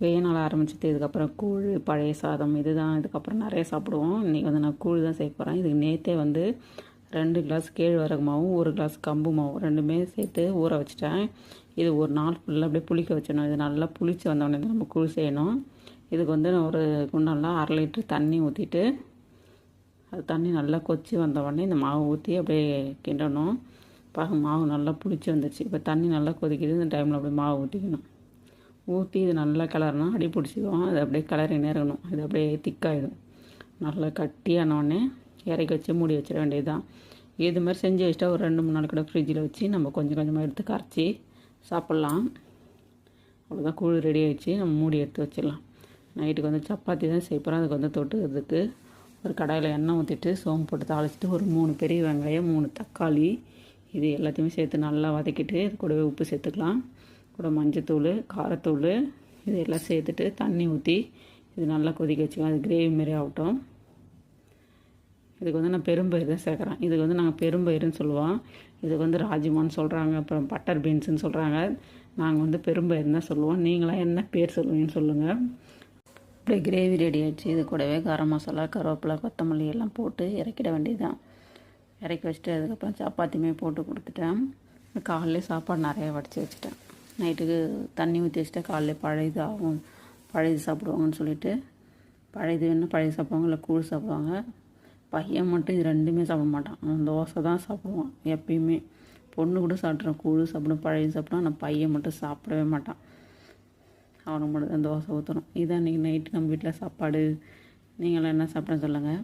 வெய்ய நாள் ஆரம்பிச்சிட்டு இதுக்கப்புறம் கூழ் பழைய சாதம் இதுதான் இதுக்கப்புறம் நிறைய சாப்பிடுவோம். இன்றைக்கி வந்து நான் கூழ் தான் செய்ய போகிறேன். இதுக்கு நேற்றே வந்து 2 கிளாஸ் கேழ்வரகு மாவும் 1 கிளாஸ் கம்பு மாவும் ரெண்டுமே சேர்த்து ஊற வச்சுட்டேன். இது ஒரு நாள் ஃபுல்லாக அப்படியே புளிக்க வச்சிடணும். இது நல்லா புளித்து வந்தோடனே தான் நம்ம கூழ் செய்யணும். இதுக்கு வந்து நான் ஒரு குண்டானில் 1/2 லிட்டர் தண்ணி ஊற்றிட்டு அது தண்ணி நல்லா கொச்சி வந்த உடனே இந்த மாவு ஊற்றி அப்படியே கிண்டணும். மாவு நல்லா புளிச்சு வந்துடுச்சு. இப்போ தண்ணி நல்லா கொதிக்குது. இந்த டைமில் அப்படியே மாவு ஊற்றிக்கணும். ஊற்றி இது நல்லா கிளறணும். அடி பிடிச்சிக்கும். அது அப்படியே கிளறினே இருக்கணும். இது அப்படியே திக்காகிடும். நல்லா கட்டியானோடனே இறக்கி வச்சு மூடி வச்சிட வேண்டியது தான். இது மாதிரி செஞ்சு வச்சிட்டா ஒரு 2-3 நாள் கூட ஃப்ரிட்ஜில் வச்சு நம்ம கொஞ்சம் கொஞ்சமாக எடுத்து கரைச்சி சாப்பிட்லாம். அவ்வளோதான், கூழ் ரெடி ஆகிடுச்சு. நம்ம மூடி எடுத்து வச்சிடலாம். நைட்டுக்கு வந்து சப்பாத்தி தான் செய்ய போகிறோம். அதுக்கு வந்து தொட்டுக்கிறதுக்கு ஒரு கடாயில் எண்ணெய் ஊற்றிட்டு சோம்பு போட்டு தாளிச்சிட்டு ஒரு 3 பெரிய வெங்காயம் 3 தக்காளி இது எல்லாத்தையுமே சேர்த்து நல்லா வதக்கிட்டு இது கூடவே உப்பு சேர்த்துக்கலாம். கூட மஞ்சத்தூள் காரத்தூள் இது எல்லாம் சேர்த்துட்டு தண்ணி ஊற்றி இது நல்லா கொதிக்க வச்சுக்கலாம். அது கிரேவி மாரி ஆகட்டும். இதுக்கு வந்து நான் பெரும்பயிறு தான் சேர்க்குறேன். இதுக்கு வந்து நாங்கள் பெரும்பயிறுன்னு சொல்லுவோம். இதுக்கு வந்து ராஜ்மான்னு சொல்கிறாங்க, அப்புறம் பட்டர் பீன்ஸுன்னு சொல்கிறாங்க. நாங்கள் வந்து பெரும்பயிறுன்னு தான் சொல்லுவோம். நீங்களாம் என்ன பேர் சொல்லுவீங்கன்னு சொல்லுங்கள். அப்படியே கிரேவி ரெடி ஆகிடுச்சு. இது கூடவே கரம் மசாலா கருவேப்பிலை கொத்தமல்லி எல்லாம் போட்டு இறக்கிட வேண்டியதுதான். இறக்கி வச்சுட்டு அதுக்கப்புறம் சப்பாத்தியுமே போட்டு கொடுத்துட்டேன். காலையிலே சாப்பாடு நிறையா வடித்து வச்சுட்டேன். நைட்டுக்கு தண்ணி ஊற்றி வச்சுட்டா காலையில் பழையது ஆகும், பழையது சாப்பிடுவாங்கன்னு சொல்லிவிட்டு பழையது வேணும் பழைய சாப்பிடுவாங்க, இல்லை கூழ் சாப்பிடுவாங்க. பையன் மட்டும் இது ரெண்டுமே சாப்பிட மாட்டான். அவன் தோசை தான் சாப்பிடுவான் எப்பயுமே. பொண்ணு கூட சாப்பிட்றான், கூழ் சாப்பிடும் பழைய சாப்பிடுவான். ஆனால் பையன் மட்டும் சாப்பிடவே மாட்டான். அவனுக்கு மட்டும் தான் தோசை ஊற்றணும். இதான் இன்றைக்கி நைட்டு நம்ம வீட்டில் சாப்பாடு. நீங்களாம் என்ன சாப்பிட்றேன்னு சொல்லுங்கள்.